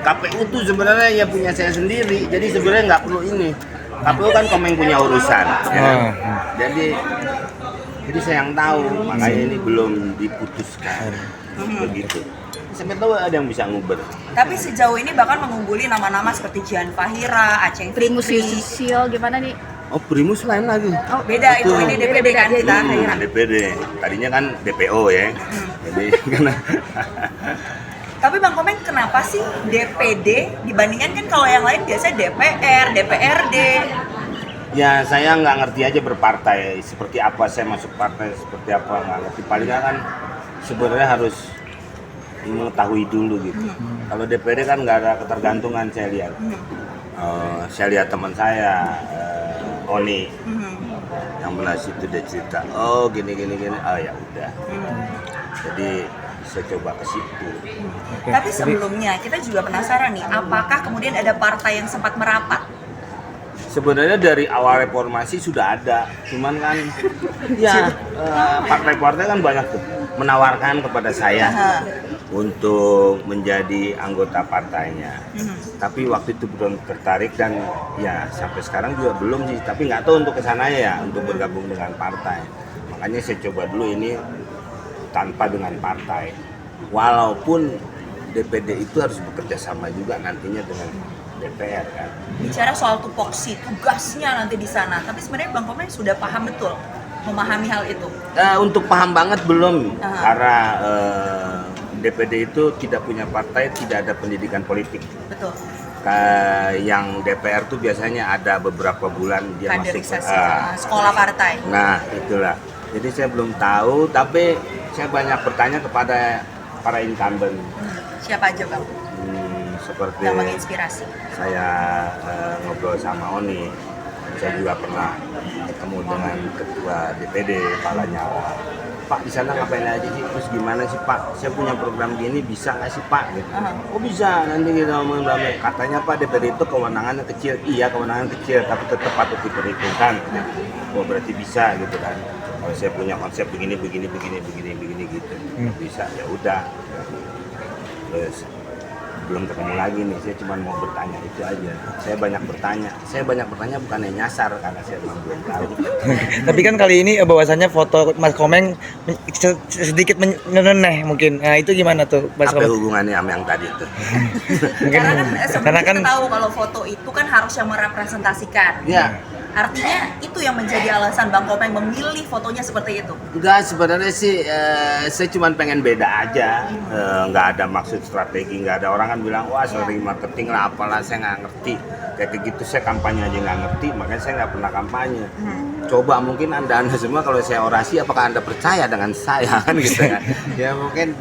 KPU tuh sebenarnya ya punya saya sendiri, jadi sebenarnya nggak perlu ini. KPU kan Komeng punya urusan, ya kan? Jadi saya yang tahu, makanya ini belum diputuskan, begitu. Sampai tahu ada yang bisa nguber. Tapi sejauh ini bahkan mengungguli nama-nama seperti Jihan Fahira, Aceh Primus Fikri. Yustisio gimana nih? Oh, Primus lain lagi. Oh, beda itu, ini DPD kan beda, kita. jadi. DPD. Tadinya kan DPO ya. Jadi karena Tapi Bang Komeng kenapa sih DPD dibandingkan kan kalau yang lain biasanya DPR, DPRD. ya saya nggak ngerti aja berpartai seperti apa, saya masuk partai seperti apa nggak ngerti. Palingnya kan sebenarnya harus mengetahui dulu gitu. Kalau DPD kan nggak ada ketergantungan saya lihat. Saya lihat teman saya Oni yang belas itu dia cerita, oh gini, oh ya udah. Jadi saya coba ke situ. Tapi sebelumnya kita juga penasaran nih, apakah kemudian ada partai yang sempat merapat? Sebenarnya dari awal reformasi sudah ada, cuman kan ya partai-partai kan banyak tuh menawarkan kepada saya untuk menjadi anggota partainya. Tapi waktu itu belum tertarik dan ya sampai sekarang juga belum sih. Tapi nggak tahu untuk kesana ya, untuk bergabung dengan partai. Makanya saya coba dulu ini tanpa dengan partai. Walaupun DPD itu harus bekerja sama juga nantinya dengan DPR kan. Bicara soal tupoksi, tugasnya nanti di sana. Tapi sebenarnya Bang Komeng sudah paham betul, memahami hal itu. Untuk paham banget belum, karena DPD itu tidak punya partai, tidak ada pendidikan politik. Betul. Yang DPR tuh biasanya ada beberapa bulan dia masuk Kaderisasi, sekolah partai. Nah itulah. Jadi saya belum tahu, tapi saya banyak bertanya kepada para incumbent. Siapa aja Bang? Seperti Yang menginspirasi. saya ngobrol sama Oni, saya juga pernah ketemu dengan ketua DPD Pak Lanyala. Pak di sana ngapain aja sih? Terus gimana sih Pak? Saya punya program gini bisa nggak sih Pak? Gitu. Oh bisa, nanti kita ngomongin rame. Katanya Pak DPD itu kewenangannya kecil. Iya kewenangan kecil, tapi tetap patut diperhitungkan. Oh berarti bisa gitu kan? Kalau saya punya konsep begini gitu, bisa ya udah. Terus belum ketemu lagi nih, saya cuma mau bertanya itu aja. Saya banyak bertanya bukannya nyasar karena saya memang belum tahu. Tapi kan kali ini bahwasannya foto Mas Komeng sedikit menyeneneh mungkin. Nah itu gimana tuh Mas Apa Komeng? hubungannya sama yang tadi itu? Karena kan sebenarnya kan kita tahu kalau foto itu kan harus yang merepresentasikan. Ya, Artinya itu yang menjadi alasan Bang Komeng memilih fotonya seperti itu. enggak sebenarnya sih saya cuma pengen beda aja. Nggak ada maksud strategi, nggak ada. Orang kan bilang wah strategi marketing lah apalah, saya nggak ngerti. Kayak gitu saya kampanye aja nggak ngerti, makanya saya nggak pernah kampanye. Coba mungkin anda semua kalau saya orasi, apakah anda percaya dengan saya kan gitu kan? Ya mungkin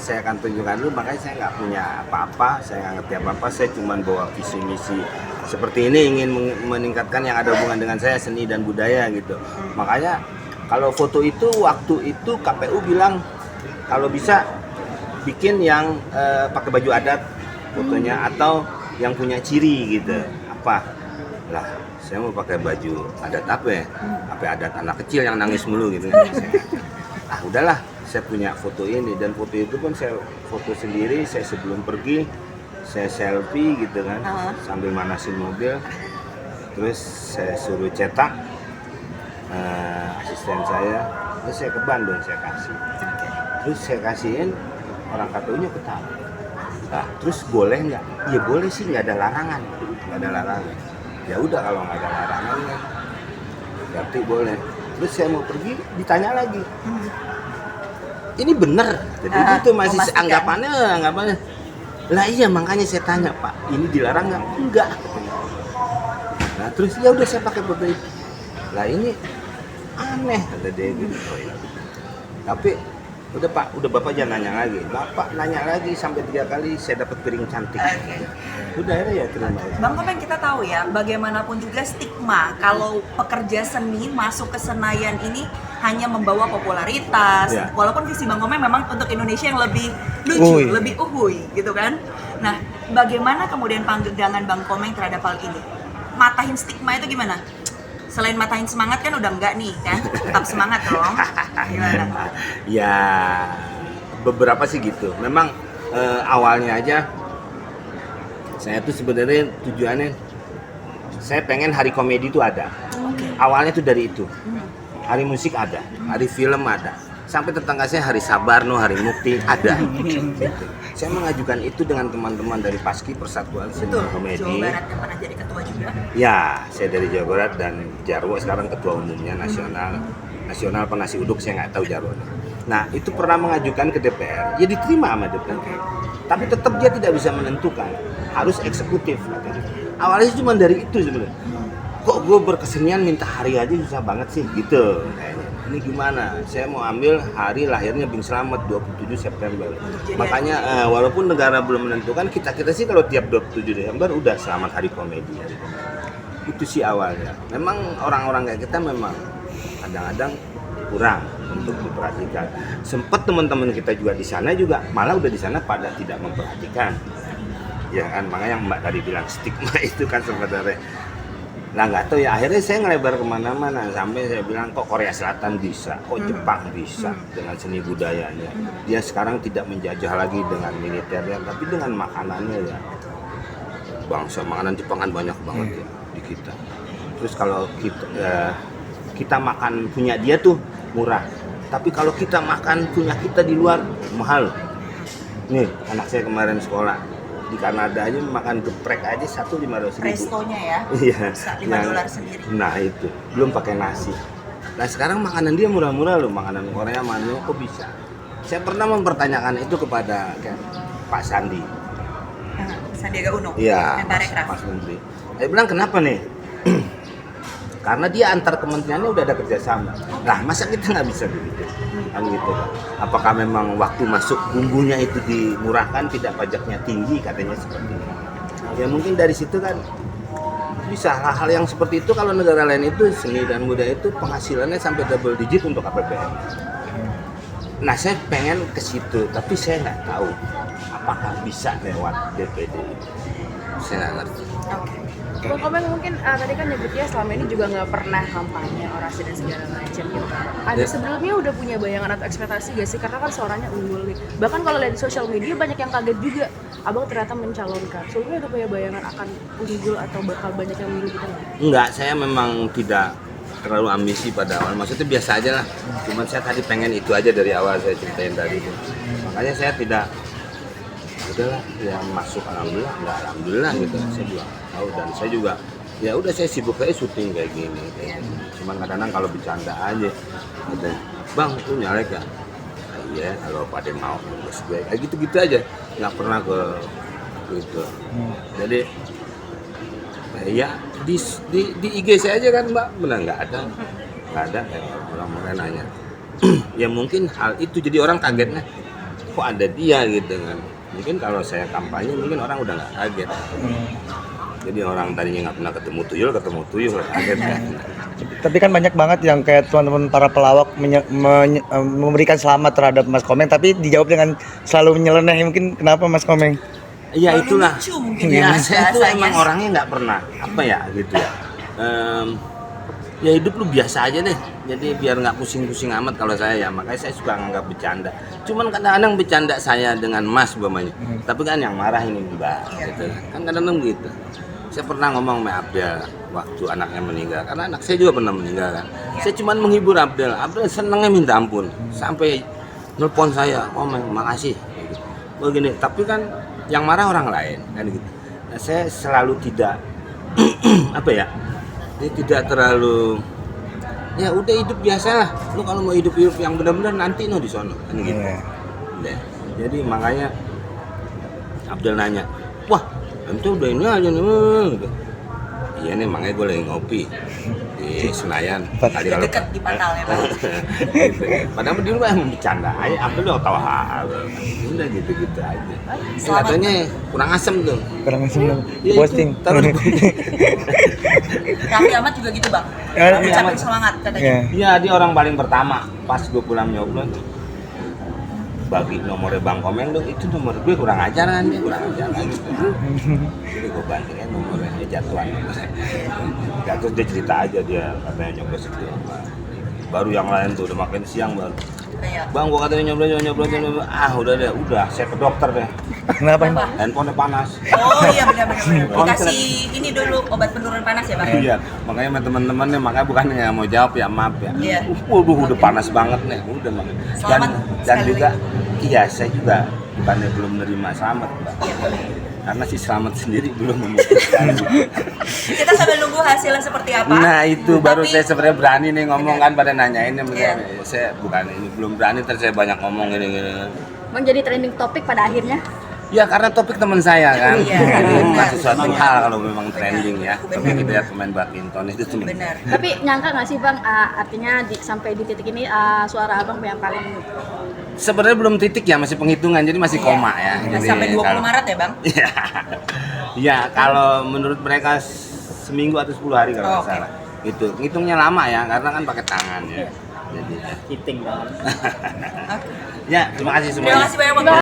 saya akan tunjukkan dulu, makanya saya nggak punya apa-apa, saya nggak ngerti apa-apa, saya cuma bawa visi misi seperti ini, ingin meningkatkan yang ada hubungan dengan saya, seni dan budaya gitu. Makanya kalau foto itu waktu itu KPU bilang kalau bisa bikin yang pakai baju adat fotonya atau yang punya ciri gitu. Apa lah, saya mau pakai baju adat apa ya? Apa adat anak kecil yang nangis mulu gitu. Udahlah, saya punya foto ini, dan foto itu pun saya foto sendiri. Saya sebelum pergi saya selfie gitu kan, sambil manasin mobil. Terus saya suruh cetak asisten saya, terus saya ke Bandung saya kasih. Terus saya kasihin, orang KPU-nya ketawa. Nah, terus boleh nggak? Ya boleh sih, nggak ada larangan, Ya udah kalau nggak ada larangan ya, berarti boleh. Terus saya mau pergi, ditanya lagi. Ini bener, jadi itu masih anggapannya. Lah iya makanya saya tanya Pak, ini dilarang nggak? Enggak. Nah terus ya udah saya pakai foto itu. Lah ini aneh kata dia gitu. Tapi udah Pak, udah Bapak jangan nanya lagi. Bapak nanya lagi sampai 3 kali saya dapat piring cantik. Udah ya terima. Bang Komeng, kita tahu ya bagaimanapun juga stigma kalau pekerja seni masuk ke Senayan ini hanya membawa popularitas. Walaupun visi Bang Komeng memang untuk Indonesia yang lebih lucu, lebih uhuy gitu kan. Nah, bagaimana kemudian pandangan Bang Komeng terhadap hal ini? Matahin stigma itu gimana? Selain matahin semangat kan udah enggak nih kan? Tetap semangat dong. Gimana? Ya beberapa sih gitu. Memang awalnya aja Saya tuh sebenarnya tujuannya, saya pengen hari komedi itu ada. Oke. Awalnya tuh dari itu. Hari musik ada, hari film ada. Sampai tetangga saya hari Sabarno, hari Mukti ada. Gitu. Saya mengajukan itu dengan teman-teman dari Paski Persatuan Seni Betul. Komedi. Jawa Barat yang pernah jadi ketua juga. Ya, saya dari Jawa Barat dan Jarwo sekarang ketua umumnya nasional. Nasional penasi uduk saya nggak tahu Jarwo. Nah, itu pernah mengajukan ke DPR, ya diterima sama DPR. Tapi tetap dia tidak bisa menentukan, harus eksekutif katanya. Awalnya cuma dari itu sebenarnya. Kok gue berkesenian minta hari aja susah banget sih gitu kayaknya. Ini gimana? Saya mau ambil hari lahirnya Bing Slamet 27 September. Makanya walaupun negara belum menentukan, kita sih kalau tiap 27 Desember udah selamat hari komedi. Itu sih awalnya. Memang orang-orang kayak kita memang kadang-kadang kurang untuk diperhatikan. Sempat teman-teman kita juga di sana juga malah udah di sana pada tidak memperhatikan. Ya kan, makanya yang Mbak tadi bilang stigma itu kan sebenarnya. Nah nggak tahu ya, akhirnya saya ngelebar kemana-mana sampai saya bilang kok Korea Selatan bisa, kok Jepang bisa dengan seni budayanya. Dia sekarang tidak menjajah lagi dengan militernya, tapi dengan makanannya ya. Bangsa makanan Jepang kan banyak banget ya di kita. Terus kalau kita makan punya dia tuh murah, tapi kalau kita makan punya kita di luar mahal. Nih anak saya kemarin sekolah di Kanada aja makan geprek aja 1.500.000. Restonya ya. Iya. Bisa $5 sendiri. Nah itu belum pakai nasi. Nah sekarang makanan dia murah-murah loh, makanan Korea mana kok bisa? Saya pernah mempertanyakan itu kepada Pak Sandi. Sandiaga Uno. Iya. Menparekraf. Mas Menteri. Saya bilang kenapa nih? Karena dia antar kementeriannya udah ada kerjasama. Nah masa kita nggak bisa begitu? Kan gitu kan. Apakah memang waktu masuk bumbunya itu dimurahkan, tidak pajaknya tinggi katanya seperti itu. Ya mungkin dari situ kan bisa hal-hal yang seperti itu. Kalau negara lain itu seni dan budaya itu penghasilannya sampai double digit untuk APBN. Nah saya pengen ke situ, tapi saya nggak tahu apakah bisa lewat DPD itu. Saya nggak ngerti. Oke. Bang Komeng mungkin tadi kan nyebutnya selama ini juga nggak pernah kampanye orasi dan segala macam gitu. Ada sebelumnya udah punya bayangan atau ekspektasi gak sih? Karena kan suaranya unggul nih. Bahkan kalau lihat di sosial media banyak yang kaget juga. Abang ternyata mencalonkan. Sebelumnya udah punya bayangan akan unggul atau bakal banyak yang milih gitu nggak? Enggak, saya memang tidak terlalu ambisi pada awal. Maksudnya biasa aja lah. Cuman saya tadi pengen itu aja dari awal saya ceritain tadi. Makanya saya tidak, udahlah ya masuk alhamdulillah, enggak alhamdulillah gitu. Saya juga tahu dan saya juga ya udah saya sibuk aja syuting kayak gini. Cuman kadang-kadang kalau bercanda aja, gitu, bang tuh nyalek ya. Iya kalau pada mau terus gue kayak gitu-gitu aja, nggak pernah ke gitu. Jadi ya di IG saya aja kan mbak, benar nggak ada kayak orang nanya. Ya mungkin hal itu jadi orang kagetnya kok ada dia gitu kan. Mungkin kalau saya kampanye mungkin orang udah nggak kaget. Jadi orang tadinya nggak pernah ketemu tuyul kaget kan. Tapi kan banyak banget yang kayak teman-teman para pelawak memberikan selamat terhadap Mas Komeng, tapi dijawab dengan selalu menyeleneh. Mungkin kenapa Mas Komeng? Iya itulah. Lucu mungkin Ya, ya saya tuh bahasanya. emang orangnya nggak pernah apa ya gitu ya. Ya hidup lu biasa aja deh. Jadi biar nggak pusing-pusing amat kalau saya ya. Makanya saya suka nganggap bercanda. Cuman kadang-kadang bercanda saya dengan Mas umpamanya. Tapi kan yang marah ini Mbak. Gitu. Kan kadang-kadang gitu. Saya pernah ngomong sama Abdel waktu anaknya meninggal. Karena anak saya juga pernah meninggal kan. Saya cuman menghibur Abdel. Abdel senengnya minta ampun. Sampai nelpon saya, makasih. Begini. Tapi kan yang marah orang lain kan gitu. Nah, saya selalu tidak apa ya? Dia tidak terlalu ya udah hidup biasa lah. Lu kalau mau hidup yang benar-benar nanti no di sono kan gitu. Udah. Jadi makanya Abdel nanya, "Wah, itu udah ini aja nih." Gitu. Iya nih makanya gue lagi ngopi di Senayan. Tadi kalau Dekat di Pantal ya Pak. gitu. Padahal di rumah emang bercanda aja, Abdel udah tahu hal. Udah gitu-gitu aja. Katanya kurang asem tuh. Kurang sebelum Ya, posting. itu, taruh di Raffi Ahmad juga gitu Bang. Ya, Ucapin semangat katanya. Ya. Iya, dia orang paling pertama pas gue pulang nyoblos bagi nomornya Bang Komeng dong, itu nomor gue kurang ajaran dia kurang ajaran gitu. Jadi gue bantuin nomornya jatuhan jatuh dia cerita aja dia katanya nyoblos itu baru yang lain tuh udah makin siang baru Iya. Bang, gua katanya nyoblos. Ah, udah, saya ke dokter deh. Kenapa? Kenapa? Handphonenya panas. Oh iya benar. Konslet. Dikasih ini dulu obat penurun panas ya bang? Iya, makanya sama teman-temannya, makanya bukan nggak mau jawab ya, maaf ya. Iya. Waduh, udah panas banget nih, udah banget. Selamat Dan sekali juga, lagi. iya saya juga bukannya belum nerima selamat, Mbak. Iya. Karena si selamat sendiri belum memutuskan. Kita sambil nunggu hasilnya seperti apa. Nah itu baru Tapi- saya sebenarnya berani nih ngomong kan pada nanyain Iya. saya bukan ini belum berani terus saya banyak ngomong gini. Bang jadi trending topik pada akhirnya. Ya karena topik teman saya kan. Iya, Jadi bukan benar. sesuatu hal kalau memang trending ya. Benar. Tapi kita lihat pemain badminton itu cuma. Benar. Tapi nyangka nggak sih bang, artinya sampai di titik ini suara abang yang paling Sebenarnya belum titik ya, masih penghitungan, jadi masih koma ya. Nah, Jadi sampai 20 kalau- Maret ya bang? Iya. Iya, kalau menurut mereka seminggu atau 10 hari kalau nggak Oke. salah. Itu ngitungnya lama ya, karena kan pakai tangan ya. Jadi Oke. ya, terima kasih semuanya. Terima kasih banyak bang.